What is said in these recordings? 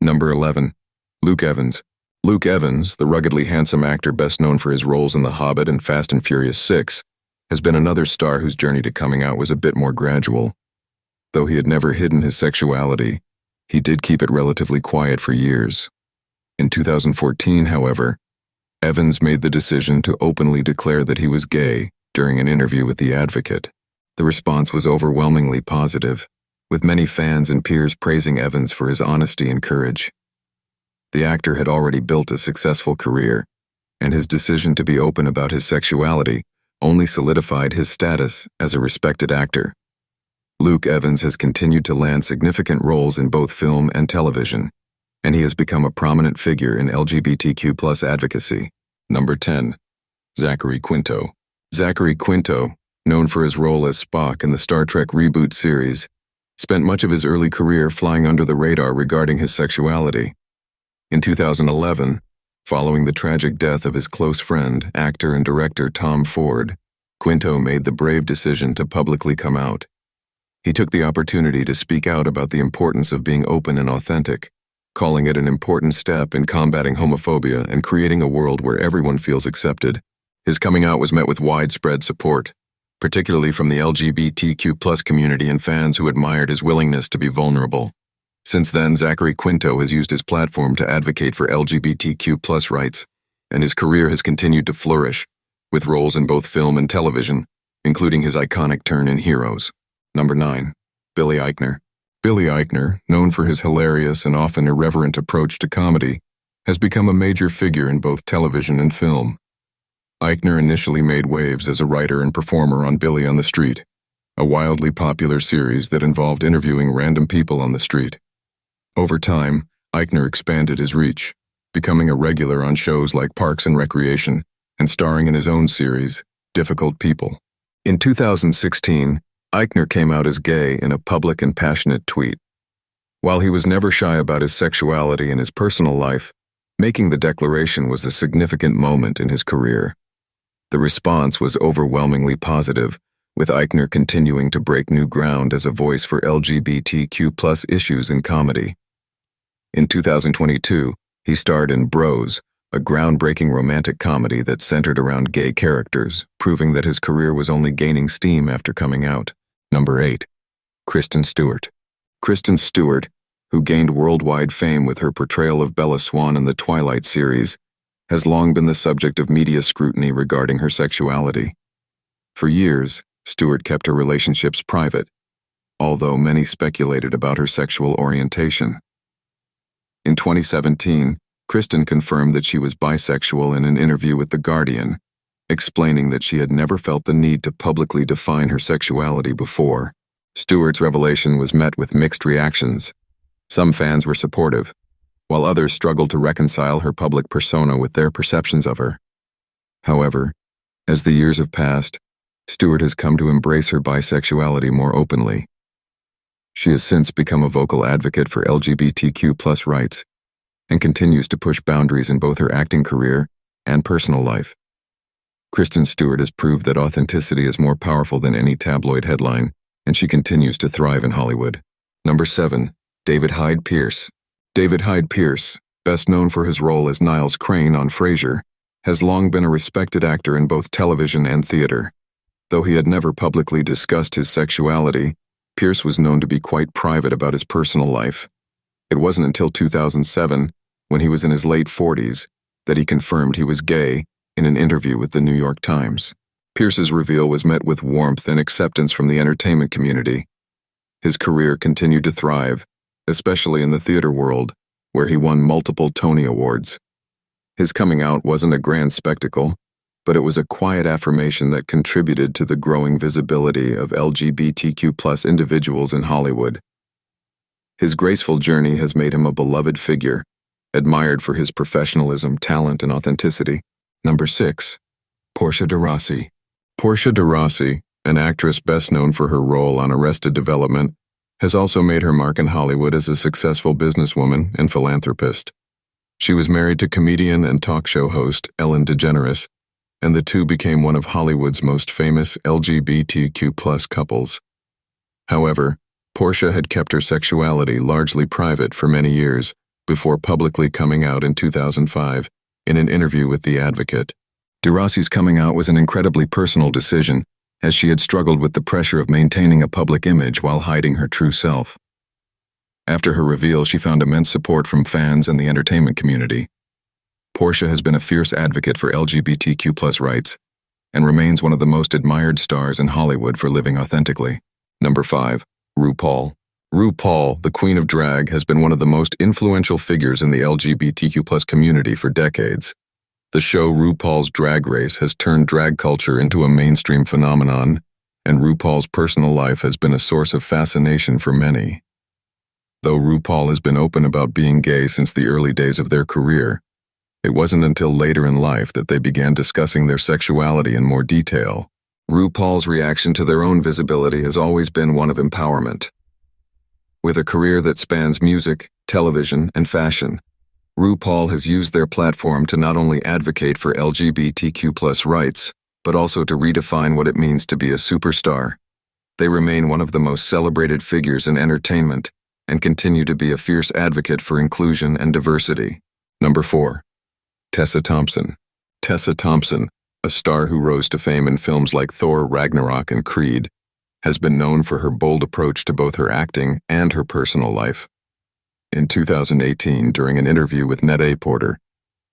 Number 11. Luke Evans. Luke Evans, the ruggedly handsome actor best known for his roles in The Hobbit and Fast and Furious 6, has been another star whose journey to coming out was a bit more gradual. Though he had never hidden his sexuality, he did keep it relatively quiet for years. In 2014, however, Evans made the decision to openly declare that he was gay during an interview with The Advocate. The response was overwhelmingly positive, with many fans and peers praising Evans for his honesty and courage. The actor had already built a successful career, and his decision to be open about his sexuality only solidified his status as a respected actor. Luke Evans has continued to land significant roles in both film and television, and he has become a prominent figure in LGBTQ+ advocacy. Number 10. Zachary Quinto. Zachary Quinto, known for his role as Spock in the Star Trek reboot series, spent much of his early career flying under the radar regarding his sexuality. In 2011, following the tragic death of his close friend, actor and director Tom Ford, Quinto made the brave decision to publicly come out. He took the opportunity to speak out about the importance of being open and authentic, calling it an important step in combating homophobia and creating a world where everyone feels accepted. His coming out was met with widespread support, particularly from the LGBTQ+ community and fans who admired his willingness to be vulnerable. Since then, Zachary Quinto has used his platform to advocate for LGBTQ+ rights, and his career has continued to flourish, with roles in both film and television, including his iconic turn in Heroes. Number 9. Billy Eichner. Billy Eichner, known for his hilarious and often irreverent approach to comedy, has become a major figure in both television and film. Eichner initially made waves as a writer and performer on Billy on the Street, a wildly popular series that involved interviewing random people on the street. Over time, Eichner expanded his reach, becoming a regular on shows like Parks and Recreation and starring in his own series, Difficult People. In 2016, Eichner came out as gay in a public and passionate tweet. While he was never shy about his sexuality and his personal life, making the declaration was a significant moment in his career. The response was overwhelmingly positive, with Eichner continuing to break new ground as a voice for LGBTQ+ issues in comedy. In 2022, he starred in Bros, a groundbreaking romantic comedy that centered around gay characters, proving that his career was only gaining steam after coming out. Number 8. Kristen Stewart. Kristen Stewart, who gained worldwide fame with her portrayal of Bella Swan in the Twilight series, has long been the subject of media scrutiny regarding her sexuality. For years, Stewart kept her relationships private, although many speculated about her sexual orientation. In 2017, Kristen confirmed that she was bisexual in an interview with The Guardian, explaining that she had never felt the need to publicly define her sexuality before. Stewart's revelation was met with mixed reactions. Some fans were supportive, while others struggled to reconcile her public persona with their perceptions of her. However, as the years have passed, Stewart has come to embrace her bisexuality more openly. She has since become a vocal advocate for LGBTQ+ rights and continues to push boundaries in both her acting career and personal life. Kristen Stewart has proved that authenticity is more powerful than any tabloid headline, and she continues to thrive in Hollywood. Number 7. David Hyde Pierce. David Hyde Pierce, best known for his role as Niles Crane on Frasier, has long been a respected actor in both television and theater. Though he had never publicly discussed his sexuality, Pierce was known to be quite private about his personal life. It wasn't until 2007, when he was in his late 40s, that he confirmed he was gay in an interview with the New York Times. Pierce's reveal was met with warmth and acceptance from the entertainment community. His career continued to thrive, especially in the theater world, where he won multiple Tony Awards. His coming out wasn't a grand spectacle, but it was a quiet affirmation that contributed to the growing visibility of LGBTQ+ individuals in Hollywood. His graceful journey has made him a beloved figure, admired for his professionalism, talent, and authenticity. Number 6. Portia de Rossi. Portia de Rossi, an actress best known for her role on Arrested Development, has also made her mark in Hollywood as a successful businesswoman and philanthropist. She was married to comedian and talk show host Ellen DeGeneres, and the two became one of Hollywood's most famous LGBTQ+ couples. However, Portia had kept her sexuality largely private for many years, before publicly coming out in 2005 in an interview with The Advocate. DeRossi's coming out was an incredibly personal decision, as she had struggled with the pressure of maintaining a public image while hiding her true self. After her reveal, she found immense support from fans and the entertainment community. Portia has been a fierce advocate for LGBTQ+ rights and remains one of the most admired stars in Hollywood for living authentically. Number 5. RuPaul. RuPaul, the queen of drag, has been one of the most influential figures in the LGBTQ+ community for decades. The show RuPaul's Drag Race has turned drag culture into a mainstream phenomenon, and RuPaul's personal life has been a source of fascination for many. Though RuPaul has been open about being gay since the early days of their career, it wasn't until later in life that they began discussing their sexuality in more detail. RuPaul's reaction to their own visibility has always been one of empowerment. With a career that spans music, television, and fashion, RuPaul has used their platform to not only advocate for LGBTQ+ rights, but also to redefine what it means to be a superstar. They remain one of the most celebrated figures in entertainment and continue to be a fierce advocate for inclusion and diversity. Number 4. Tessa Thompson. Tessa Thompson, a star who rose to fame in films like Thor: Ragnarok and Creed, has been known for her bold approach to both her acting and her personal life. In 2018, during an interview with Net-A Porter,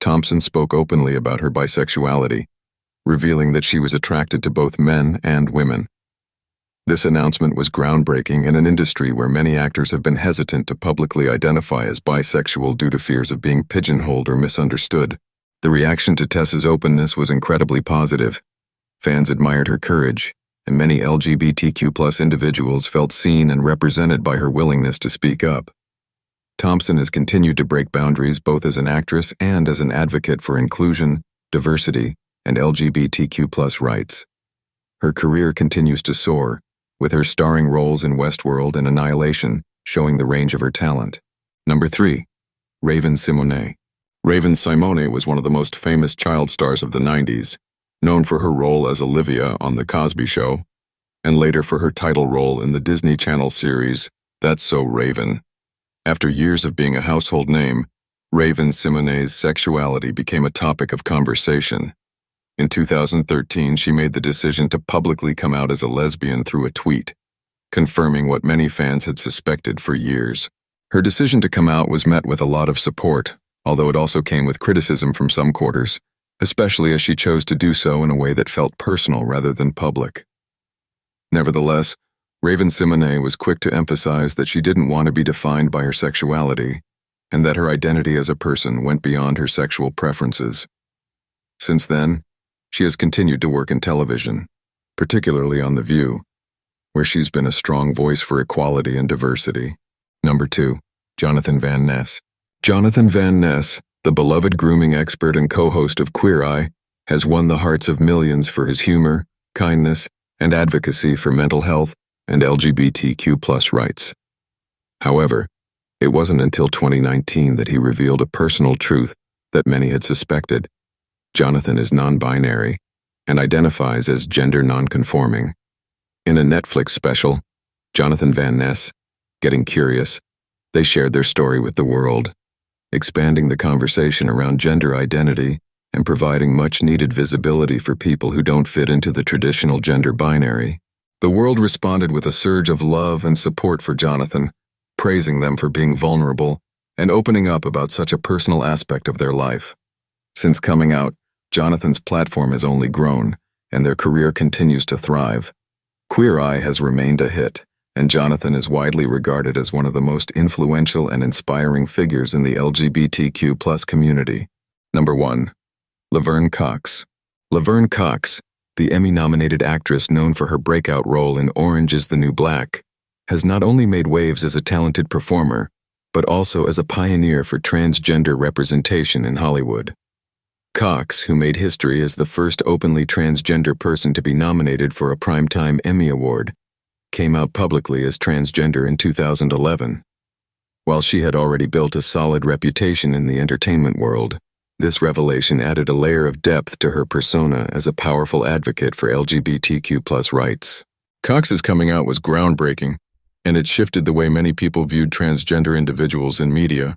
Thompson spoke openly about her bisexuality, revealing that she was attracted to both men and women. This announcement was groundbreaking in an industry where many actors have been hesitant to publicly identify as bisexual due to fears of being pigeonholed or misunderstood. The reaction to Tessa's openness was incredibly positive. Fans admired her courage, and many LGBTQ+ individuals felt seen and represented by her willingness to speak up. Thompson has continued to break boundaries both as an actress and as an advocate for inclusion, diversity, and LGBTQ+ rights. Her career continues to soar, with her starring roles in Westworld and Annihilation showing the range of her talent. Number 3. Raven-Symoné. Raven-Symoné was one of the most famous child stars of the 90s, known for her role as Olivia on The Cosby Show, and later for her title role in the Disney Channel series That's So Raven. After years of being a household name, Raven-Symoné's sexuality became a topic of conversation. In 2013, she made the decision to publicly come out as a lesbian through a tweet, confirming what many fans had suspected for years. Her decision to come out was met with a lot of support, although it also came with criticism from some quarters, especially as she chose to do so in a way that felt personal rather than public. Nevertheless, Raven-Symoné was quick to emphasize that she didn't want to be defined by her sexuality, and that her identity as a person went beyond her sexual preferences. Since then, she has continued to work in television, particularly on The View, where she's been a strong voice for equality and diversity. Number 2. Jonathan Van Ness. Jonathan Van Ness, the beloved grooming expert and co-host of Queer Eye, has won the hearts of millions for his humor, kindness, and advocacy for mental health and LGBTQ+ rights. However, it wasn't until 2019 that he revealed a personal truth that many had suspected. Jonathan is non-binary and identifies as gender non-conforming. In a Netflix special, Jonathan Van Ness, Getting Curious, they shared their story with the world, expanding the conversation around gender identity and providing much-needed visibility for people who don't fit into the traditional gender binary. The world responded with a surge of love and support for Jonathan, praising them for being vulnerable and opening up about such a personal aspect of their life. Since coming out, Jonathan's platform has only grown, and their career continues to thrive. Queer Eye has remained a hit, and Jonathan is widely regarded as one of the most influential and inspiring figures in the LGBTQ+ community. Number 1. Laverne Cox. Laverne Cox, the Emmy-nominated actress known for her breakout role in Orange is the New Black, has not only made waves as a talented performer, but also as a pioneer for transgender representation in Hollywood. Cox, who made history as the first openly transgender person to be nominated for a Primetime Emmy Award, came out publicly as transgender in 2011. While she had already built a solid reputation in the entertainment world, this revelation added a layer of depth to her persona as a powerful advocate for LGBTQ+ rights. Cox's coming out was groundbreaking, and it shifted the way many people viewed transgender individuals in media.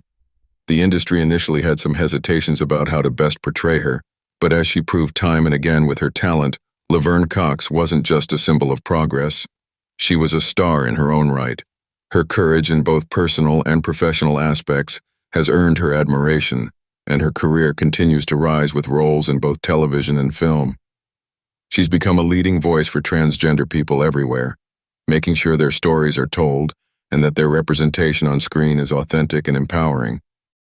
The industry initially had some hesitations about how to best portray her, but as she proved time and again with her talent, Laverne Cox wasn't just a symbol of progress. She was a star in her own right. Her courage in both personal and professional aspects has earned her admiration, and her career continues to rise with roles in both television and film. She's become a leading voice for transgender people everywhere, making sure their stories are told and that their representation on screen is authentic and empowering.